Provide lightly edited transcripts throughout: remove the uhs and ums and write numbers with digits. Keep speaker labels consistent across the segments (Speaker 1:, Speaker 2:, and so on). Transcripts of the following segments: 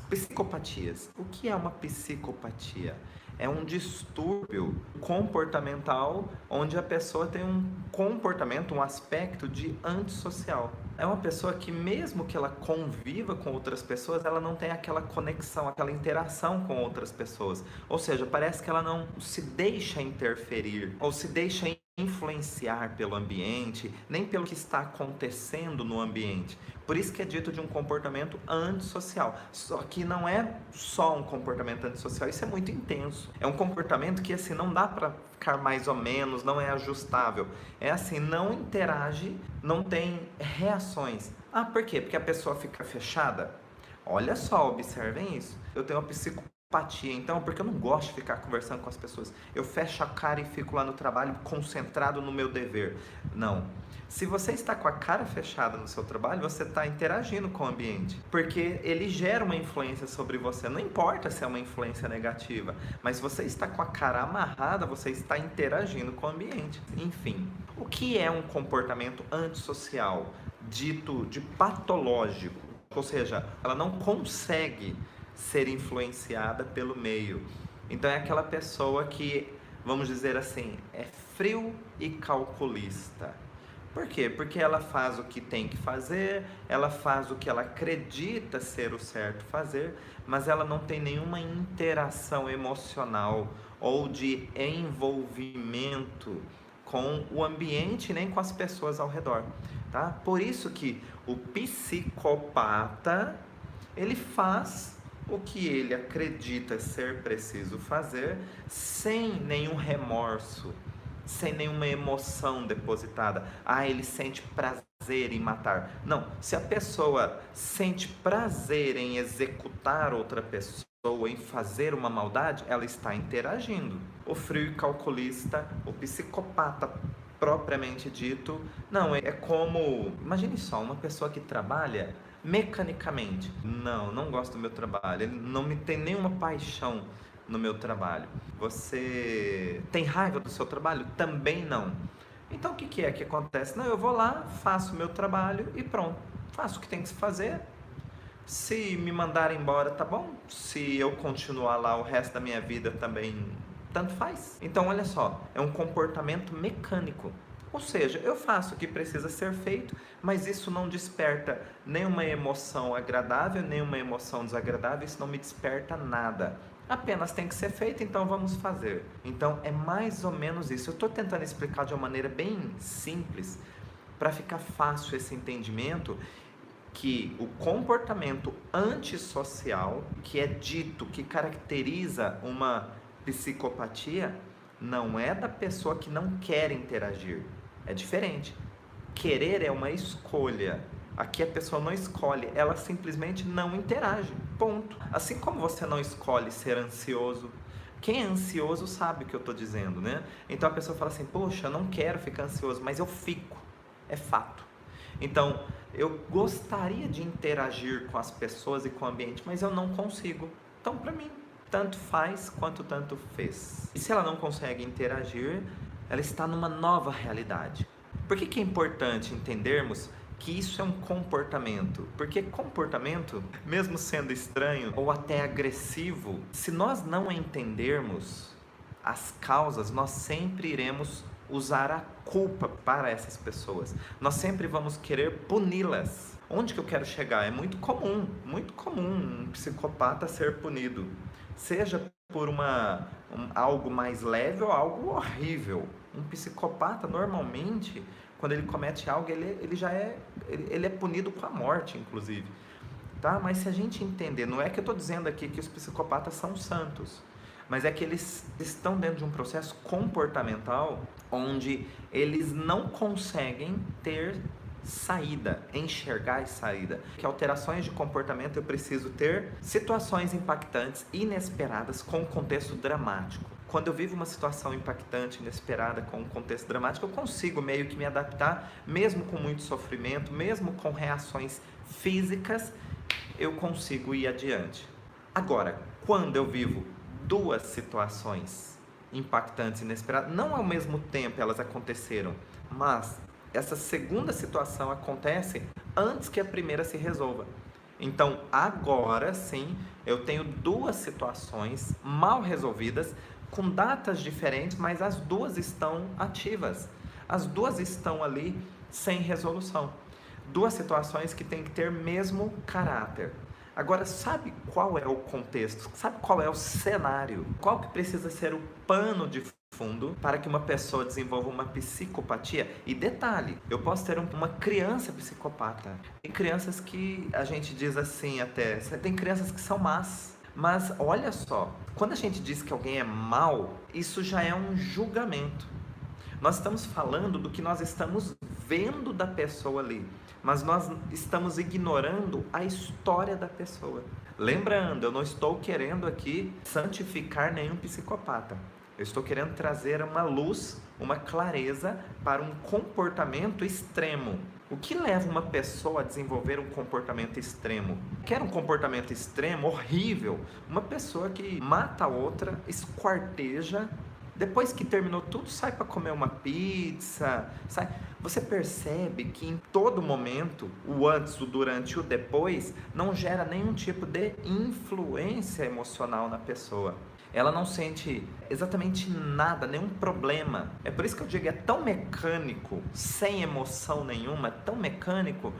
Speaker 1: Psicopatias. O que é uma psicopatia? É um distúrbio comportamental onde a pessoa tem um comportamento, um aspecto de antissocial. É uma pessoa que, mesmo que ela conviva com outras pessoas, ela não tem aquela conexão, aquela interação com outras pessoas. Ou seja, parece que ela não se deixa interferir ou se deixa influenciar pelo ambiente, nem pelo que está acontecendo no ambiente. Por isso que é dito de um comportamento antissocial. Só que não é só um comportamento antissocial, isso é muito intenso. É um comportamento que assim não dá para ficar mais ou menos, não é ajustável. É assim, não interage, não tem reações. Ah, por quê? Porque a pessoa fica fechada? Olha só, observem isso. Eu tenho uma psicopatia, então, porque eu não gosto de ficar conversando com as pessoas. Eu fecho a cara e fico lá no trabalho concentrado no meu dever. Não. Se você está com a cara fechada no seu trabalho, você está interagindo com o ambiente, porque ele gera uma influência sobre você. Não importa se é uma influência negativa, mas se você está com a cara amarrada, você está interagindo com o ambiente. Enfim, o que é um comportamento antissocial, dito de patológico? Ou seja, ela não consegue ser influenciada pelo meio. Então é aquela pessoa que, vamos dizer assim, é frio e calculista. Por quê? Porque ela faz o que tem que fazer, ela faz o que ela acredita ser o certo fazer, mas ela não tem nenhuma interação emocional ou de envolvimento com o ambiente nem com as pessoas ao redor, tá? Por isso que o psicopata, ele faz o que ele acredita ser preciso fazer sem nenhum remorso, sem nenhuma emoção depositada. Ah, ele sente prazer em matar. Não, se a pessoa sente prazer em executar outra pessoa, em fazer uma maldade, ela está interagindo. O frio e calculista, o psicopata propriamente dito, não, é como, imagine só, uma pessoa que trabalha mecanicamente. Não, não gosto do meu trabalho, ele não me tem nenhuma paixão no meu trabalho. Você tem raiva do seu trabalho? Também não. Então o que é que acontece? Não, eu vou lá, faço o meu trabalho e pronto. Faço o que tem que se fazer. Se me mandarem embora, tá bom. Se eu continuar lá o resto da minha vida também, tanto faz. Então olha só, é um comportamento mecânico. Ou seja, eu faço o que precisa ser feito, mas isso não desperta nenhuma emoção agradável, nenhuma emoção desagradável, isso não me desperta nada. Apenas tem que ser feito, então vamos fazer. Então é mais ou menos isso. Eu estou tentando explicar de uma maneira bem simples, para ficar fácil esse entendimento, que o comportamento antissocial, que é dito, que caracteriza uma psicopatia, não é da pessoa que não quer interagir. É diferente. Querer é uma escolha. Aqui a pessoa não escolhe, ela simplesmente não interage. Ponto. Assim como você não escolhe ser ansioso, quem é ansioso sabe o que eu estou dizendo, né? Então a pessoa fala assim: poxa, eu não quero ficar ansioso, mas eu fico. É fato. Então, eu gostaria de interagir com as pessoas e com o ambiente, mas eu não consigo. Então, para mim, tanto faz quanto tanto fez. E se ela não consegue interagir, ela está numa nova realidade. Por que é importante entendermos que isso é um comportamento? Porque comportamento, mesmo sendo estranho ou até agressivo, se nós não entendermos as causas, nós sempre iremos usar a culpa para essas pessoas. Nós sempre vamos querer puni-las. Onde que eu quero chegar? É muito comum um psicopata ser punido. Seja por algo mais leve ou algo horrível. Um psicopata, normalmente, quando ele comete algo, ele é punido com a morte, inclusive. Tá? Mas se a gente entender, não é que eu estou dizendo aqui que os psicopatas são santos, mas é que eles estão dentro de um processo comportamental onde eles não conseguem ter saída, enxergar saída. Que alterações de comportamento eu preciso ter situações impactantes, inesperadas, com um contexto dramático. Quando eu vivo uma situação impactante, inesperada, com um contexto dramático, eu consigo meio que me adaptar, mesmo com muito sofrimento, mesmo com reações físicas, eu consigo ir adiante. Agora, quando eu vivo duas situações impactantes e inesperadas, não ao mesmo tempo elas aconteceram, mas essa segunda situação acontece antes que a primeira se resolva. Então, agora sim, eu tenho duas situações mal resolvidas, com datas diferentes, mas as duas estão ativas. As duas estão ali sem resolução. Duas situações que têm que ter mesmo caráter. Agora, sabe qual é o contexto? Sabe qual é o cenário? Qual que precisa ser o pano de fundo para que uma pessoa desenvolva uma psicopatia? E detalhe, eu posso ter uma criança psicopata. Tem crianças que a gente diz assim até, tem crianças que são más. Mas olha só, quando a gente diz que alguém é mau, isso já é um julgamento. Nós estamos falando do que nós estamos vendo da pessoa ali, mas nós estamos ignorando a história da pessoa. Lembrando, eu não estou querendo aqui santificar nenhum psicopata. Eu estou querendo trazer uma luz, uma clareza para um comportamento extremo. O que leva uma pessoa a desenvolver um comportamento extremo? Quer um comportamento extremo, horrível? Uma pessoa que mata a outra, esquarteja, depois que terminou tudo, sai para comer uma pizza, sai. Você percebe que em todo momento, o antes, o durante e o depois, não gera nenhum tipo de influência emocional na pessoa. Ela não sente exatamente nada, nenhum problema. É por isso que eu digo, é tão mecânico, sem emoção nenhuma, tão mecânico,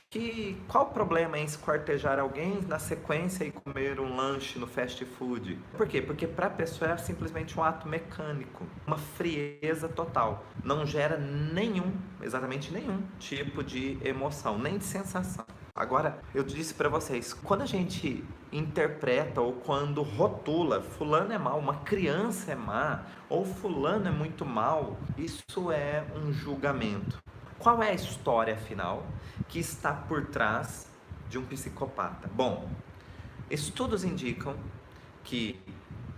Speaker 1: que qual o problema em esquartejar alguém na sequência e comer um lanche no fast food? Por quê? Porque para a pessoa é simplesmente um ato mecânico, uma frieza total. Não gera nenhum, exatamente nenhum tipo de emoção, nem de sensação. Agora, eu disse para vocês, quando a gente interpreta ou quando rotula, fulano é mal, uma criança é má, ou fulano é muito mal, isso é um julgamento. Qual é a história final que está por trás de um psicopata? Bom, estudos indicam que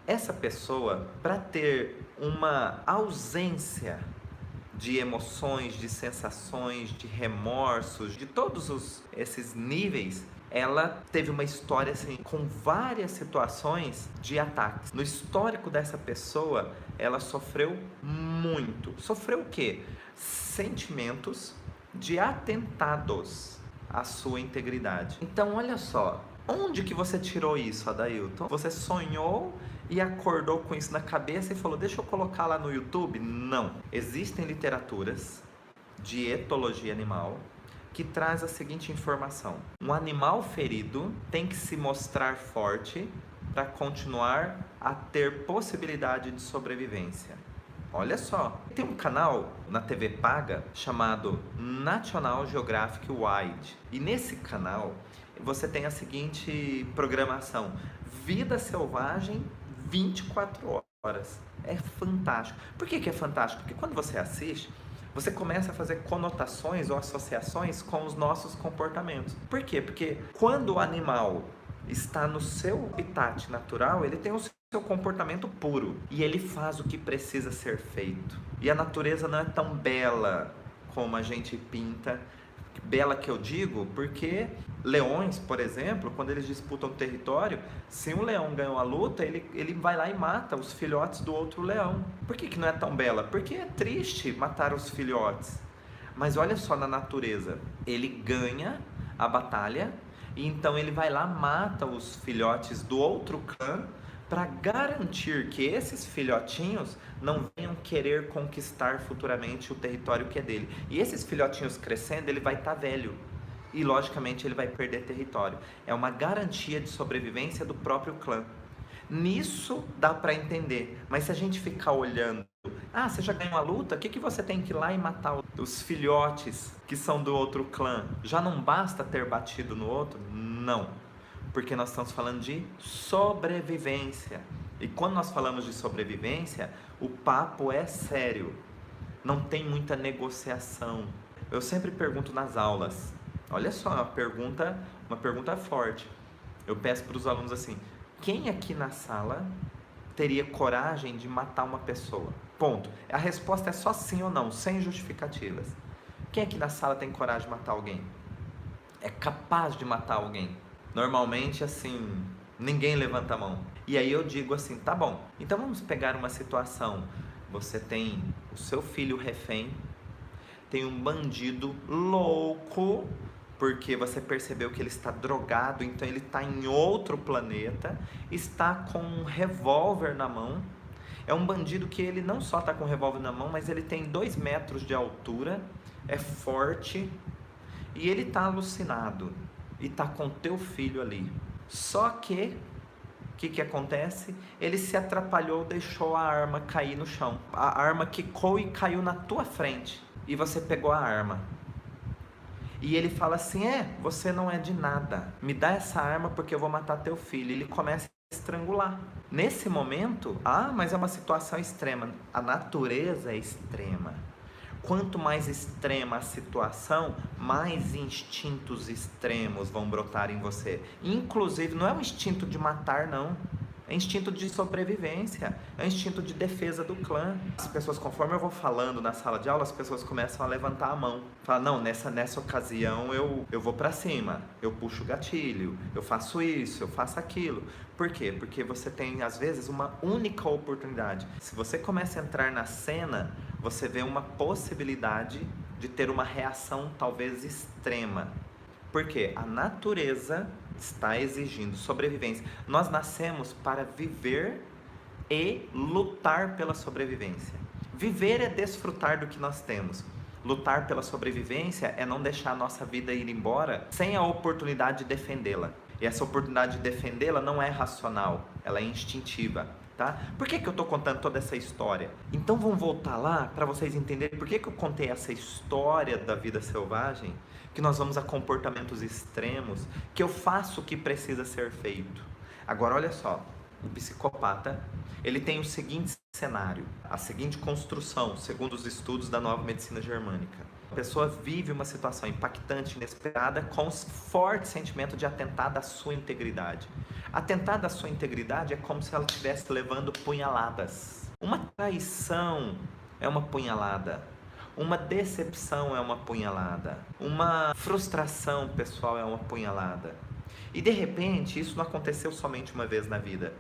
Speaker 1: essa pessoa, para ter uma ausência de emoções, de sensações, de remorsos, de todos esses níveis, ela teve uma história assim, com várias situações de ataques. No histórico dessa pessoa, ela sofreu muito. Sofreu o quê? Sentimentos de atentados à sua integridade. Então, olha só, onde que você tirou isso, Adailton? Você sonhou e acordou com isso na cabeça e falou, deixa eu colocar lá no YouTube? Não. Existem literaturas de etologia animal que traz a seguinte informação: um animal ferido tem que se mostrar forte para continuar a ter possibilidade de sobrevivência. Olha só, tem um canal na TV paga chamado National Geographic Wild, e nesse canal você tem a seguinte programação: vida selvagem 24 horas. É fantástico. Por que é fantástico? Porque quando você assiste, você começa a fazer conotações ou associações com os nossos comportamentos. Por quê? Porque quando o animal está no seu habitat natural, ele tem o seu comportamento puro e ele faz o que precisa ser feito. E a natureza não é tão bela como a gente pinta. Bela que eu digo porque leões, por exemplo, quando eles disputam território, se um leão ganhou a luta, ele vai lá e mata os filhotes do outro leão. Por que não é tão bela? Porque é triste matar os filhotes. Mas olha só na natureza, ele ganha a batalha e então ele vai lá, mata os filhotes do outro clã para garantir que esses filhotinhos não venham querer conquistar futuramente o território que é dele. E esses filhotinhos crescendo, ele vai estar velho e logicamente ele vai perder território. É uma garantia de sobrevivência do próprio clã. Nisso dá para entender, mas se a gente ficar olhando, você já ganhou a luta, o que você tem que ir lá e matar os filhotes que são do outro clã? Já não basta ter batido no outro? Não, porque nós estamos falando de sobrevivência. E quando nós falamos de sobrevivência, o papo é sério, não tem muita negociação. Eu sempre pergunto nas aulas, olha só, uma pergunta forte. Eu peço para os alunos assim: quem aqui na sala teria coragem de matar uma pessoa? Ponto. A resposta é só sim ou não, sem justificativas. Quem aqui na sala tem coragem de matar alguém? É capaz de matar alguém? Normalmente, assim, ninguém levanta a mão. E aí eu digo assim, tá bom, então vamos pegar uma situação. Você tem o seu filho refém, tem um bandido louco porque você percebeu que ele está drogado, então ele está em outro planeta, está com um revólver na mão. É um bandido que ele não só está com um revólver na mão, mas ele tem 2 metros de altura, é forte e ele está alucinado e está com teu filho ali. Só que o que acontece? Ele se atrapalhou, deixou a arma cair no chão. A arma quicou e caiu na tua frente. E você pegou a arma. E ele fala assim, você não é de nada. Me dá essa arma porque eu vou matar teu filho. Ele começa a estrangular. Nesse momento, mas é uma situação extrema. A natureza é extrema. Quanto mais extrema a situação, mais instintos extremos vão brotar em você. Inclusive, não é um instinto de matar, não. É instinto de sobrevivência, é instinto de defesa do clã. As pessoas, conforme eu vou falando na sala de aula, as pessoas começam a levantar a mão. Falam, não, nessa ocasião eu vou pra cima, eu puxo o gatilho, eu faço isso, eu faço aquilo. Por quê? Porque você tem, às vezes, uma única oportunidade. Se você começa a entrar na cena, você vê uma possibilidade de ter uma reação talvez extrema. Por quê? A natureza está exigindo sobrevivência. Nós nascemos para viver e lutar pela sobrevivência. Viver é desfrutar do que nós temos. Lutar pela sobrevivência é não deixar a nossa vida ir embora sem a oportunidade de defendê-la. E essa oportunidade de defendê-la não é racional, ela é instintiva. Tá? Por que eu estou contando toda essa história? Então vamos voltar lá para vocês entenderem por que eu contei essa história da vida selvagem, que nós vamos a comportamentos extremos, que eu faço o que precisa ser feito. Agora olha só, o psicopata, ele tem o seguinte cenário, a seguinte construção, segundo os estudos da nova medicina germânica. A pessoa vive uma situação impactante, inesperada, com forte sentimento de atentado à sua integridade. Atentado à sua integridade é como se ela estivesse levando punhaladas. Uma traição é uma punhalada. Uma decepção é uma punhalada. Uma frustração pessoal é uma punhalada. E de repente, isso não aconteceu somente uma vez na vida.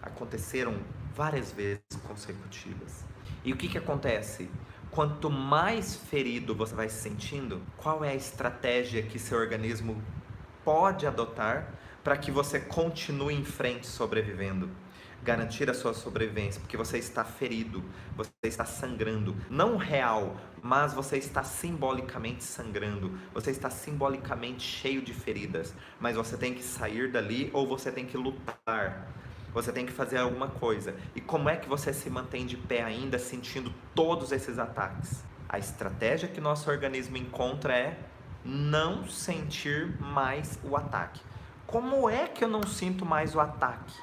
Speaker 1: Aconteceram várias vezes consecutivas. E o que acontece? Quanto mais ferido você vai se sentindo, qual é a estratégia que seu organismo pode adotar para que você continue em frente sobrevivendo? Garantir a sua sobrevivência, porque você está ferido, você está sangrando, não real, mas você está simbolicamente sangrando, você está simbolicamente cheio de feridas, mas você tem que sair dali ou você tem que lutar, você tem que fazer alguma coisa. E como é que você se mantém de pé ainda sentindo todos esses ataques? A estratégia que nosso organismo encontra é não sentir mais o ataque. Como é que eu não sinto mais o ataque?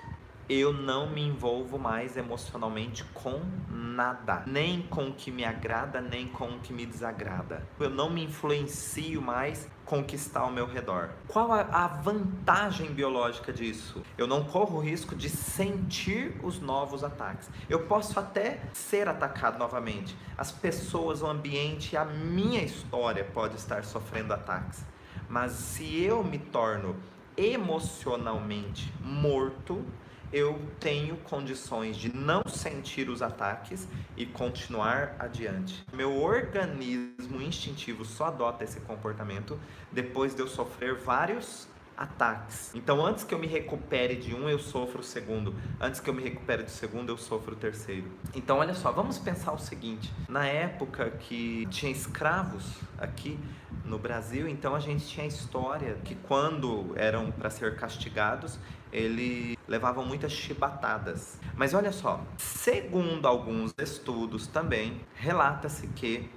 Speaker 1: Eu não me envolvo mais emocionalmente com nada, nem com o que me agrada, nem com o que me desagrada. Eu não me influencio mais com o que está ao meu redor. Qual a vantagem biológica disso? Eu não corro o risco de sentir os novos ataques. Eu posso até ser atacado novamente. As pessoas, o ambiente, a minha história pode estar sofrendo ataques. Mas se eu me torno emocionalmente morto, eu tenho condições de não sentir os ataques e continuar adiante. Meu organismo instintivo só adota esse comportamento depois de eu sofrer vários ataques. Então, antes que eu me recupere de um, eu sofro o segundo. Antes que eu me recupere do segundo, eu sofro o terceiro. Então, olha só, vamos pensar o seguinte. Na época que tinha escravos aqui no Brasil, então a gente tinha a história que quando eram para ser castigados, eles levavam muitas chibatadas. Mas olha só, segundo alguns estudos também, relata-se que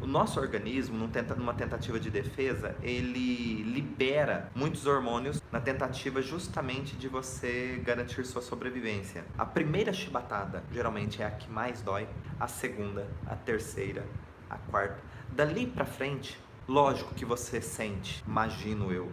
Speaker 1: o nosso organismo, numa tentativa de defesa, ele libera muitos hormônios na tentativa justamente de você garantir sua sobrevivência. A primeira chibatada geralmente é a que mais dói, a segunda, a terceira, a quarta. Dali pra frente, lógico que você sente, imagino eu,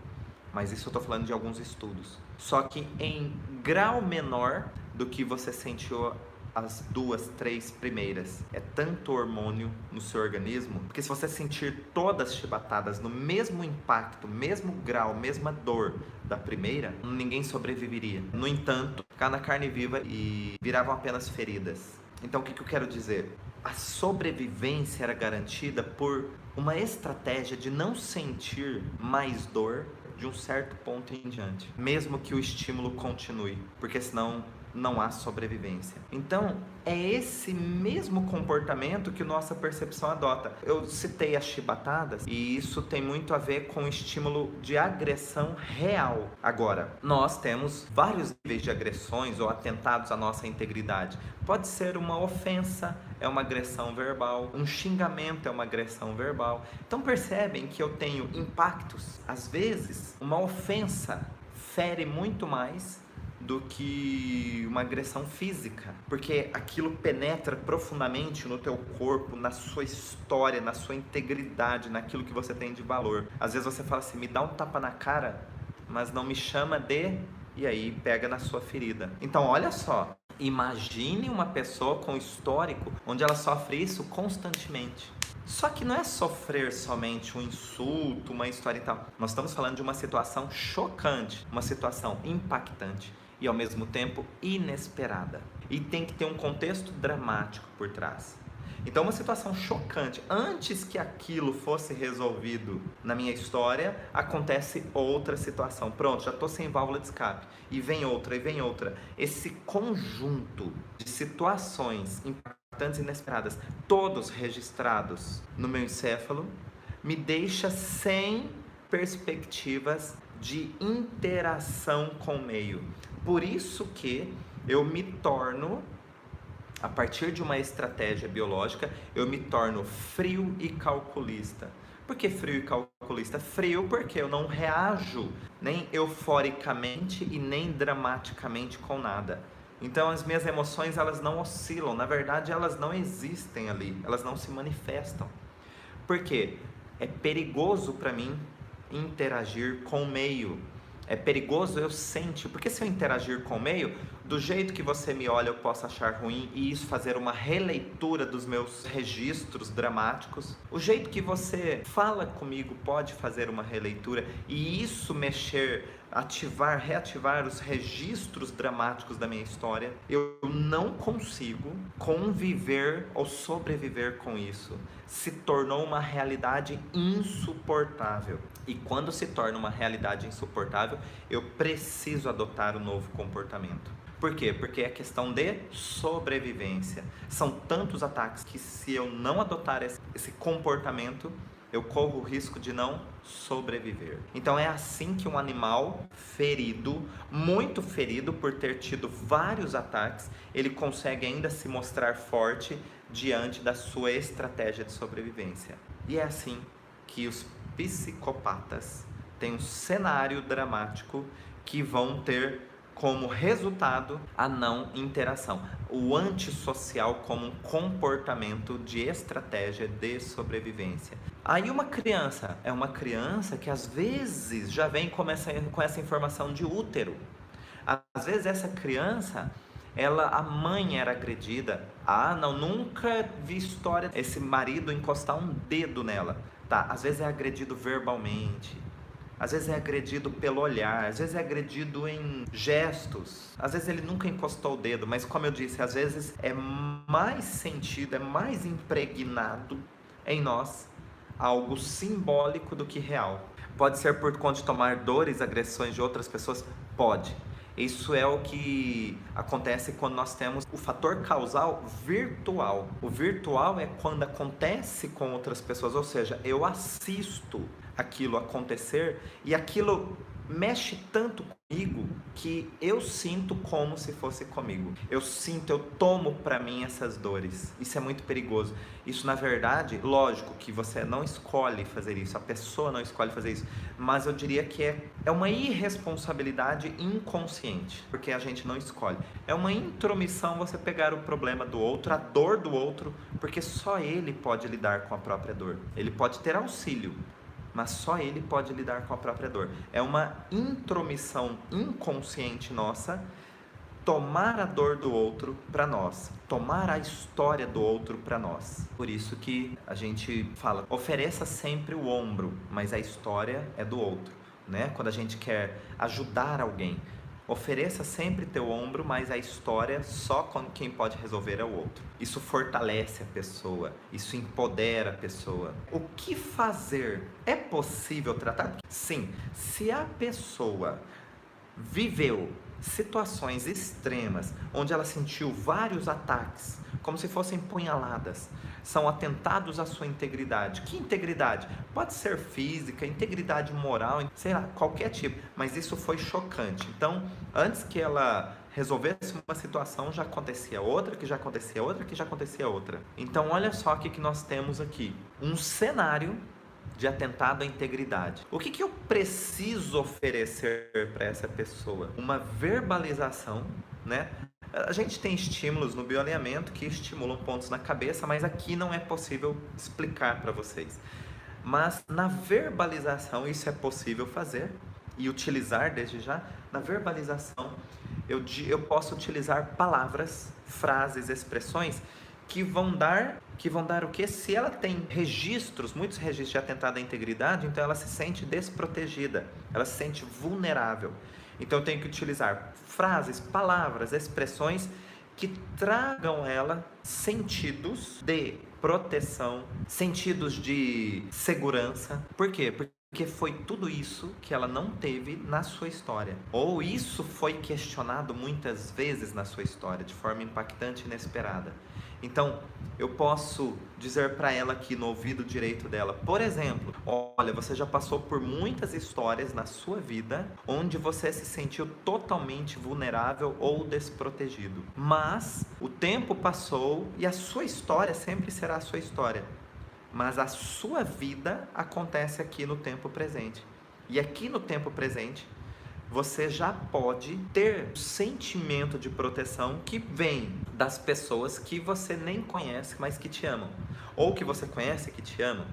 Speaker 1: mas isso eu tô falando de alguns estudos. Só que em grau menor do que você sentiu as 2, 3 primeiras. É tanto hormônio no seu organismo, porque se você sentir todas as chibatadas no mesmo impacto, mesmo grau, mesma dor da primeira, ninguém sobreviveria. No entanto, ficar na carne viva e viravam apenas feridas. Então o que eu quero dizer? a sobrevivência era garantida por uma estratégia de não sentir mais dor de um certo ponto em diante, mesmo que o estímulo continue, porque senão não há sobrevivência. Então, é esse mesmo comportamento que nossa percepção adota. Eu citei as chibatadas e isso tem muito a ver com o estímulo de agressão real. Agora, nós temos vários níveis de agressões ou atentados à nossa integridade. Pode ser uma ofensa, é uma agressão verbal, um xingamento é uma agressão verbal. Então percebem que eu tenho impactos. Às vezes, uma ofensa fere muito mais do que uma agressão física, porque aquilo penetra profundamente no teu corpo, na sua história, na sua integridade, naquilo que você tem de valor. Às vezes você fala assim, me dá um tapa na cara, mas não me chama de... E aí pega na sua ferida. Então olha só, imagine uma pessoa com histórico onde ela sofre isso constantemente. Só que não é sofrer somente um insulto, uma história e tal. Nós estamos falando de uma situação chocante, uma situação impactante e ao mesmo tempo inesperada. E tem que ter um contexto dramático por trás. Então, uma situação chocante. Antes que aquilo fosse resolvido na minha história, acontece outra situação. Pronto, já estou sem válvula de escape. E vem outra, e vem outra. Esse conjunto de situações impactantes e inesperadas, todos registrados no meu encéfalo, me deixa sem perspectivas de interação com o meio. Por isso que eu me torno, a partir de uma estratégia biológica, eu me torno frio e calculista. Por que frio e calculista? Frio porque eu não reajo nem euforicamente e nem dramaticamente com nada. Então as minhas emoções, elas não oscilam, na verdade elas não existem ali, elas não se manifestam. Por quê? É perigoso para mim interagir com o meio. É perigoso eu sentir, porque se eu interagir com o meio, do jeito que você me olha eu posso achar ruim e isso fazer uma releitura dos meus registros dramáticos. O jeito que você fala comigo pode fazer uma releitura e isso mexer, ativar, reativar os registros dramáticos da minha história. Eu não consigo conviver ou sobreviver com isso. Se tornou uma realidade insuportável. E quando se torna uma realidade insuportável, eu preciso adotar um novo comportamento. Por quê? Porque é questão de sobrevivência. São tantos ataques que se eu não adotar esse comportamento, eu corro o risco de não sobreviver. Então é assim que um animal ferido, muito ferido por ter tido vários ataques, ele consegue ainda se mostrar forte diante da sua estratégia de sobrevivência. E é assim que os psicopatas têm um cenário dramático que vão ter como resultado a não interação, o antissocial como um comportamento de estratégia de sobrevivência. Aí uma criança, é uma criança que às vezes já vem com essa informação de útero. Às vezes essa criança, a mãe era agredida. Ah, não, nunca vi história esse marido encostar um dedo nela. Tá, às vezes é agredido verbalmente. Às vezes é agredido pelo olhar, às vezes é agredido em gestos, às vezes ele nunca encostou o dedo, mas como eu disse, às vezes é mais sentido, é mais impregnado em nós algo simbólico do que real. Pode ser por conta de tomar dores, agressões de outras pessoas? Pode. Isso é o que acontece quando nós temos o fator causal virtual. O virtual é quando acontece com outras pessoas, ou seja, eu assisto aquilo acontecer e aquilo mexe tanto comigo que eu sinto como se fosse comigo. Eu sinto, eu tomo para mim essas dores. Isso é muito perigoso. Isso, na verdade, lógico que você não escolhe fazer isso, a pessoa não escolhe fazer isso, mas eu diria que é uma irresponsabilidade inconsciente, porque a gente não escolhe. É uma intromissão você pegar o problema do outro, a dor do outro, porque só ele pode lidar com a própria dor. Ele pode ter auxílio, mas só ele pode lidar com a própria dor. É uma intromissão inconsciente nossa tomar a dor do outro para nós, tomar a história do outro para nós. Por isso que a gente fala, ofereça sempre o ombro, mas a história é do outro, né? Quando a gente quer ajudar alguém, Ofereça sempre teu ombro, mas a história só quem pode resolver é o outro. Isso fortalece a pessoa, isso empodera a pessoa. O que fazer? É possível tratar? Sim, se a pessoa viveu situações extremas, onde ela sentiu vários ataques, como se fossem punhaladas, são atentados à sua integridade. Que integridade? Pode ser física, integridade moral, sei lá, qualquer tipo, mas isso foi chocante. Então, antes que ela resolvesse uma situação, já acontecia outra, que já acontecia outra, que já acontecia outra. Então, olha só o que nós temos aqui. Um cenário de atentado à integridade. O que eu preciso oferecer para essa pessoa? Uma verbalização, né? A gente tem estímulos no bioalinhamento que estimulam pontos na cabeça, mas aqui não é possível explicar para vocês. Mas na verbalização isso é possível fazer e utilizar desde já. Na verbalização eu posso utilizar palavras, frases, expressões que vão dar o quê? Se ela tem registros, muitos registros de atentado à integridade, então ela se sente desprotegida, ela se sente vulnerável. Então eu tenho que utilizar frases, palavras, expressões que tragam ela sentidos de proteção, sentidos de segurança. Por quê? Porque foi tudo isso que ela não teve na sua história. Ou isso foi questionado muitas vezes na sua história, de forma impactante e inesperada. Então, eu posso dizer para ela aqui no ouvido direito dela, por exemplo, olha, você já passou por muitas histórias na sua vida onde você se sentiu totalmente vulnerável ou desprotegido. Mas o tempo passou e a sua história sempre será a sua história. Mas a sua vida acontece aqui no tempo presente. E aqui no tempo presente, você já pode ter sentimento de proteção que vem das pessoas que você nem conhece, mas que te amam. Ou que você conhece que te amam.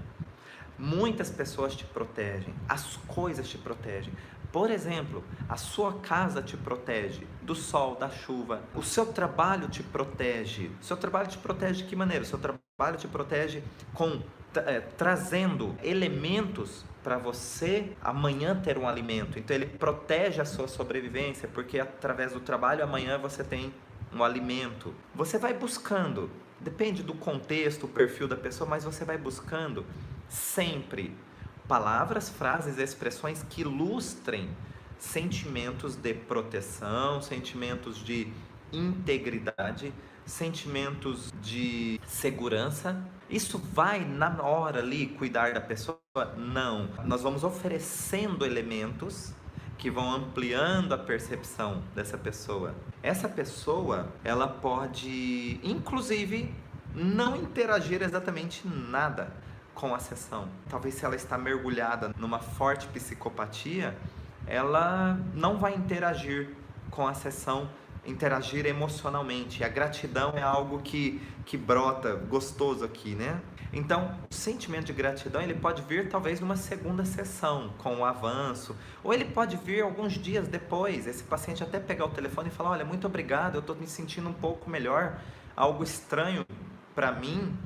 Speaker 1: Muitas pessoas te protegem, as coisas te protegem. Por exemplo, a sua casa te protege do sol, da chuva. O seu trabalho te protege. O seu trabalho te protege de que maneira? O seu trabalho te protege trazendo elementos para você amanhã ter um alimento. Então ele protege a sua sobrevivência, porque através do trabalho amanhã você tem um alimento. Você vai buscando, depende do contexto, o perfil da pessoa, mas você vai buscando sempre palavras, frases, expressões que ilustrem sentimentos de proteção, sentimentos de integridade, sentimentos de segurança. Isso vai na hora ali cuidar da pessoa? Não. Nós vamos oferecendo elementos que vão ampliando a percepção dessa pessoa. Essa pessoa, ela pode, inclusive, não interagir exatamente nada com a sessão. Talvez se ela está mergulhada numa forte psicopatia, ela não vai interagir com a sessão, interagir emocionalmente. A gratidão é algo que brota gostoso aqui, né? Então, o sentimento de gratidão, ele pode vir talvez numa segunda sessão, com o avanço, ou ele pode vir alguns dias depois, esse paciente até pegar o telefone e falar, olha, muito obrigado, eu estou me sentindo um pouco melhor, algo estranho para mim,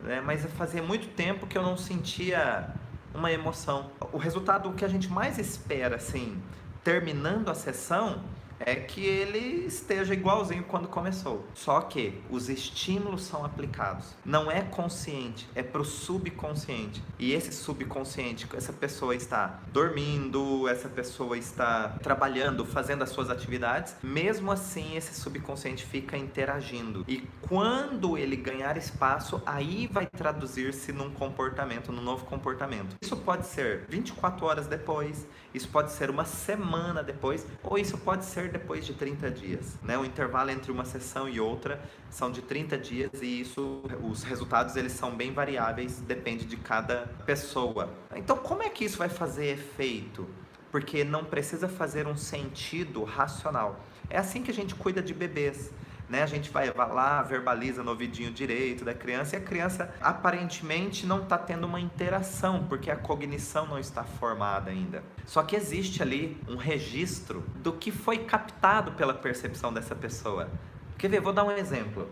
Speaker 1: né? Mas fazia muito tempo que eu não sentia uma emoção. O resultado que a gente mais espera, assim, terminando a sessão, é que ele esteja igualzinho quando começou. Só que os estímulos são aplicados. Não é consciente, é para o subconsciente. E esse subconsciente, essa pessoa está dormindo, essa pessoa está trabalhando, fazendo as suas atividades. Mesmo assim, esse subconsciente fica interagindo. E quando ele ganhar espaço, aí vai traduzir-se num comportamento, num novo comportamento. Isso pode ser 24 horas depois, isso pode ser uma semana depois, ou isso pode ser depois de 30 dias, né? O intervalo entre uma sessão e outra são de 30 dias e isso, os resultados eles são bem variáveis, depende de cada pessoa. Então, como é que isso vai fazer efeito? Porque não precisa fazer um sentido racional. É assim que a gente cuida de bebês, né? A gente vai lá, verbaliza no ouvidinho direito da criança e a criança aparentemente não está tendo uma interação, porque a cognição não está formada ainda. Só que existe ali um registro do que foi captado pela percepção dessa pessoa. Quer ver? Vou dar um exemplo.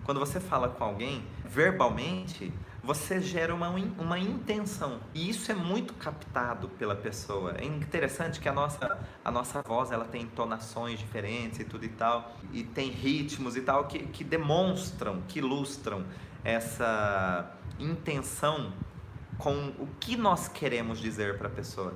Speaker 1: Quando você fala com alguém, verbalmente, você gera uma intenção. E isso é muito captado pela pessoa. É interessante que a nossa voz, ela tem entonações diferentes e tudo e tal, e tem ritmos e tal que demonstram, que ilustram essa intenção com o que nós queremos dizer para a pessoa.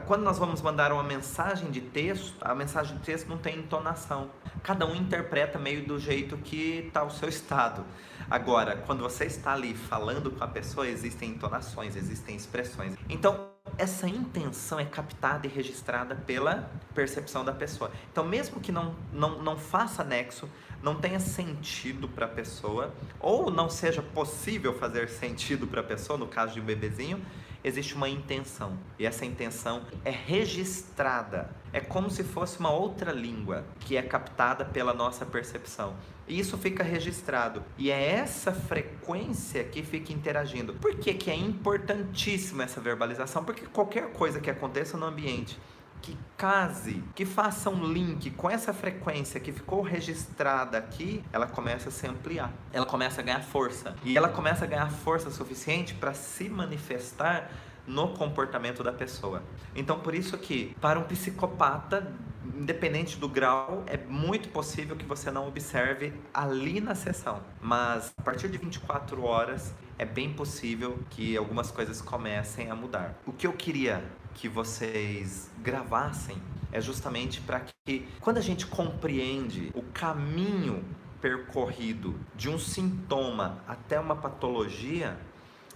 Speaker 1: Quando nós vamos mandar uma mensagem de texto, a mensagem de texto não tem entonação. Cada um interpreta meio do jeito que está o seu estado. Agora, quando você está ali falando com a pessoa, existem entonações, existem expressões. Então, essa intenção é captada e registrada pela percepção da pessoa. Então, mesmo que não faça nexo, não tenha sentido para a pessoa, ou não seja possível fazer sentido para a pessoa, no caso de um bebezinho, existe uma intenção. E essa intenção é registrada. É como se fosse uma outra língua que é captada pela nossa percepção. E isso fica registrado. E é essa frequência que fica interagindo. Por que que é importantíssima essa verbalização? Porque qualquer coisa que aconteça no ambiente que case, que faça um link com essa frequência que ficou registrada aqui, ela começa a se ampliar, ela começa a ganhar força, e ela começa a ganhar força suficiente para se manifestar no comportamento da pessoa. Então, por isso que, para um psicopata, independente do grau, é muito possível que você não observe ali na sessão, mas a partir de 24 horas é bem possível que algumas coisas comecem a mudar. O que eu queria que vocês gravassem é justamente para que, quando a gente compreende o caminho percorrido de um sintoma até uma patologia,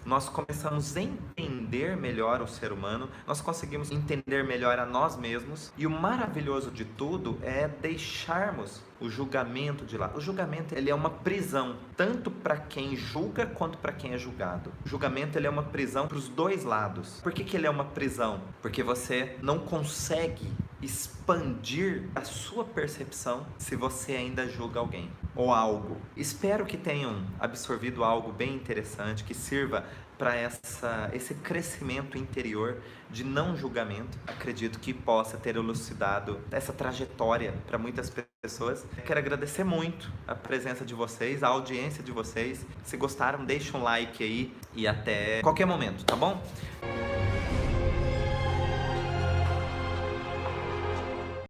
Speaker 1: nós começamos a entender melhor o ser humano, nós conseguimos entender melhor a nós mesmos, e o maravilhoso de tudo é deixarmos o julgamento de lado. O julgamento, ele é uma prisão, tanto para quem julga quanto para quem é julgado. O julgamento, ele é uma prisão para os dois lados. Por que que ele é uma prisão? Porque você não consegue expandir a sua percepção se você ainda julga alguém ou algo. Espero que tenham absorvido algo bem interessante, que sirva para esse crescimento interior de não julgamento. Acredito que possa ter elucidado essa trajetória para muitas pessoas. Quero agradecer muito a presença de vocês, a audiência de vocês. Se gostaram, deixa um like aí e até qualquer momento, tá bom?